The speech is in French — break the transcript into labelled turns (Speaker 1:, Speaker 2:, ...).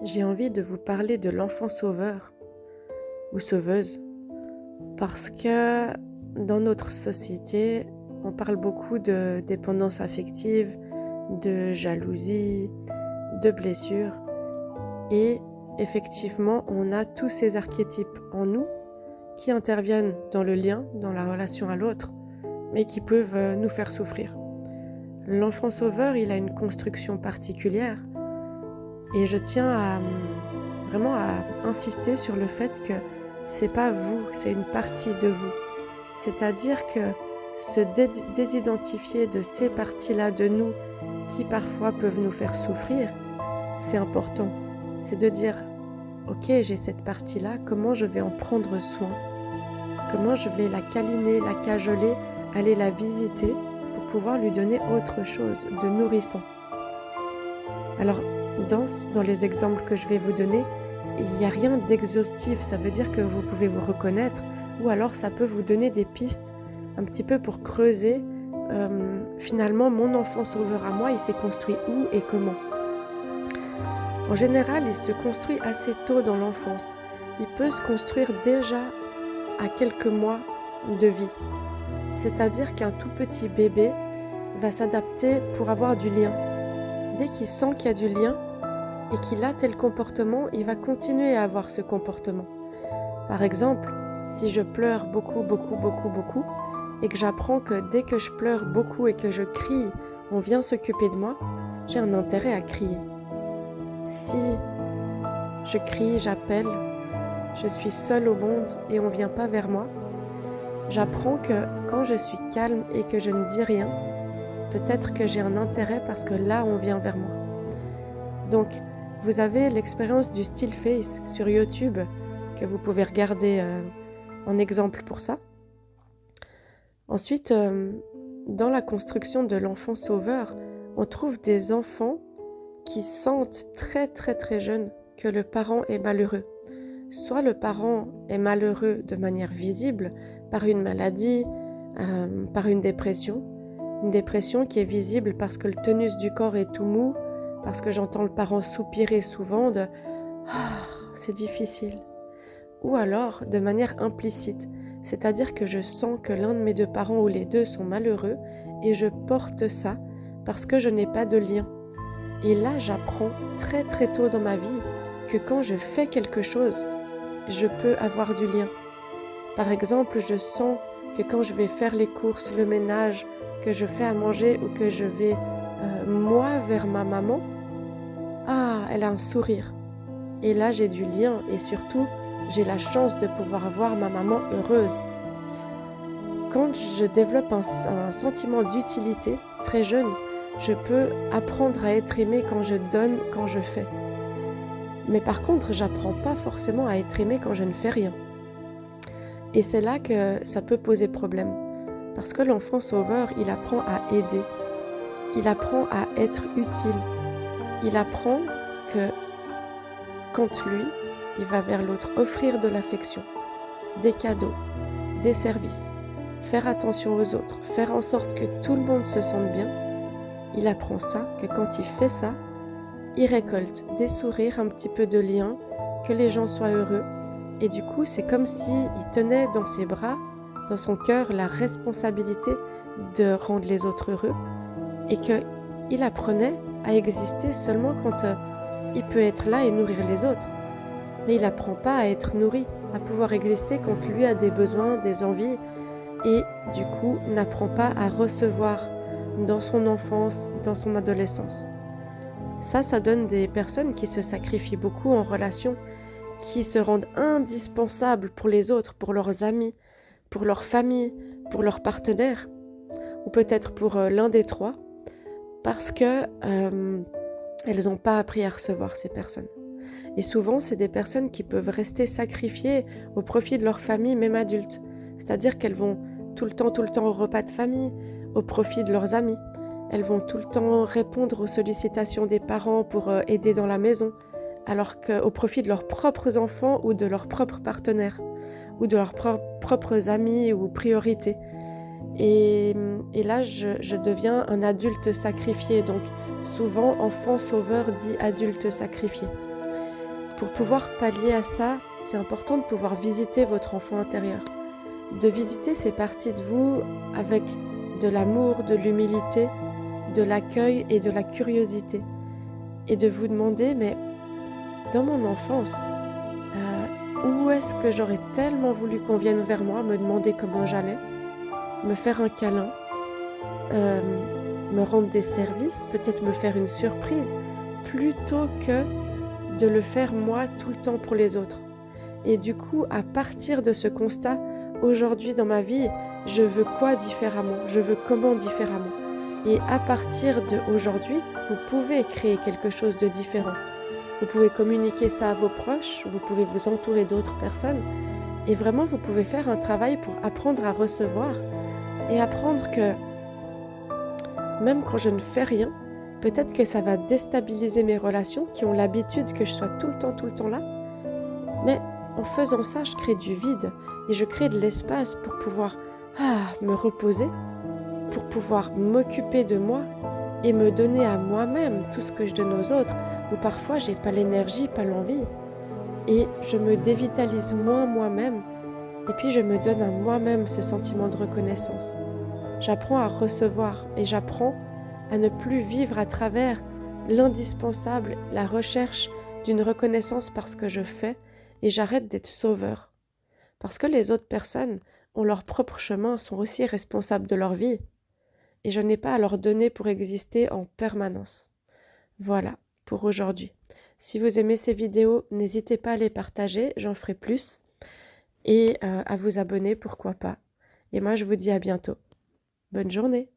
Speaker 1: j'ai envie de vous parler de l'enfant sauveur ou sauveuse parce que dans notre société, on parle beaucoup de dépendance affective, de jalousie, de blessures et effectivement, on a tous ces archétypes en nous qui interviennent dans le lien, dans la relation à l'autre, mais qui peuvent nous faire souffrir. L'enfant sauveur, il a une construction particulière et je tiens vraiment à insister sur le fait que c'est pas vous, c'est une partie de vous. C'est-à-dire que se désidentifier de ces parties-là de nous qui parfois peuvent nous faire souffrir, c'est important. C'est de dire, ok, j'ai cette partie-là, comment je vais en prendre soin? Comment je vais la câliner, la cajoler, aller la visiter pour pouvoir lui donner autre chose de nourrissant? Alors, dans les exemples que je vais vous donner, il n'y a rien d'exhaustif, ça veut dire que vous pouvez vous reconnaître ou alors ça peut vous donner des pistes un petit peu pour creuser. Finalement, mon enfant sauveur à moi, il s'est construit où et comment? En général, il se construit assez tôt dans l'enfance. Il peut se construire déjà à quelques mois de vie. C'est-à-dire qu'un tout petit bébé va s'adapter pour avoir du lien. Dès qu'il sent qu'il y a du lien et qu'il a tel comportement, il va continuer à avoir ce comportement. Par exemple, si je pleure beaucoup et que j'apprends que dès que je pleure beaucoup et que je crie, on vient s'occuper de moi, j'ai un intérêt à crier. Si je crie, j'appelle, je suis seule au monde et on ne vient pas vers moi, j'apprends que quand je suis calme et que je ne dis rien, peut-être que j'ai un intérêt parce que là, on vient vers moi. Donc, vous avez l'expérience du still face sur YouTube que vous pouvez regarder en exemple pour ça. Ensuite, dans la construction de l'enfant sauveur, on trouve des enfants qui sentent très jeunes que le parent est malheureux. Soit le parent est malheureux de manière visible par une maladie, par une dépression qui est visible parce que le tonus du corps est tout mou, parce que j'entends le parent soupirer souvent de « Ah, c'est difficile ». Ou alors de manière implicite, c'est-à-dire que je sens que l'un de mes deux parents ou les deux sont malheureux et je porte ça parce que je n'ai pas de lien. Et là, j'apprends très tôt dans ma vie que quand je fais quelque chose, je peux avoir du lien. Par exemple, je sens que quand je vais faire les courses, le ménage, que je fais à manger ou que je vais, moi, vers ma maman, ah, elle a un sourire. Et là, j'ai du lien et surtout, j'ai la chance de pouvoir voir ma maman heureuse. Quand je développe un sentiment d'utilité très jeune, je peux apprendre à être aimée quand je donne, quand je fais. Mais par contre, j'apprends pas forcément à être aimée quand je ne fais rien. Et c'est là que ça peut poser problème. Parce que l'enfant sauveur, il apprend à aider. Il apprend à être utile. Il apprend que quand lui, il va vers l'autre offrir de l'affection, des cadeaux, des services, faire attention aux autres, faire en sorte que tout le monde se sente bien, il apprend ça, que quand il fait ça, il récolte des sourires, un petit peu de lien, que les gens soient heureux. Et du coup, c'est comme s'il tenait dans ses bras, dans son cœur, la responsabilité de rendre les autres heureux et qu'il apprenait à exister seulement quand il peut être là et nourrir les autres. Mais il n'apprend pas à être nourri, à pouvoir exister quand lui a des besoins, des envies et du coup n'apprend pas à recevoir dans son enfance, dans son adolescence. Ça donne des personnes qui se sacrifient beaucoup en relation, qui se rendent indispensables pour les autres, pour leurs amis, pour leur famille, pour leurs partenaires, ou peut-être pour l'un des trois, parce que elles n'ont pas appris à recevoir ces personnes. Et souvent, c'est des personnes qui peuvent rester sacrifiées au profit de leur famille, même adulte. C'est-à-dire qu'elles vont tout le temps au repas de famille, au profit de leurs amis. Elles vont tout le temps répondre aux sollicitations des parents pour aider dans la maison, alors qu'au profit de leurs propres enfants ou de leurs propres partenaires, ou de leurs propres amis ou priorités. Et là, je deviens un adulte sacrifié, donc souvent enfant sauveur dit adulte sacrifié. Pour pouvoir pallier à ça, c'est important de pouvoir visiter votre enfant intérieur. De visiter ces parties de vous avec de l'amour, de l'humilité, de l'accueil et de la curiosité. Et de vous demander, mais dans mon enfance, où est-ce que j'aurais tellement voulu qu'on vienne vers moi, me demander comment j'allais, me faire un câlin, me rendre des services, peut-être me faire une surprise, plutôt que de le faire moi tout le temps pour les autres. Et du coup, à partir de ce constat, aujourd'hui dans ma vie, je veux quoi différemment? Je veux comment différemment? Et à partir d'aujourd'hui, vous pouvez créer quelque chose de différent. Vous pouvez communiquer ça à vos proches, vous pouvez vous entourer d'autres personnes et vraiment vous pouvez faire un travail pour apprendre à recevoir et apprendre que même quand je ne fais rien, peut-être que ça va déstabiliser mes relations qui ont l'habitude que je sois tout le temps là, mais en faisant ça, je crée du vide et je crée de l'espace pour pouvoir me reposer, pour pouvoir m'occuper de moi et me donner à moi-même tout ce que je donne aux autres, où parfois j'ai pas l'énergie, pas l'envie. Et je me dévitalise moins moi-même, et puis je me donne à moi-même ce sentiment de reconnaissance. J'apprends à recevoir et j'apprends à ne plus vivre à travers l'indispensable, la recherche d'une reconnaissance parce que je fais, et j'arrête d'être sauveur. Parce que les autres personnes ont leur propre chemin, sont aussi responsables de leur vie, et je n'ai pas à leur donner pour exister en permanence. Voilà pour aujourd'hui. Si vous aimez ces vidéos, n'hésitez pas à les partager, j'en ferai plus, et à vous abonner, pourquoi pas. Et moi, je vous dis à bientôt. Bonne journée!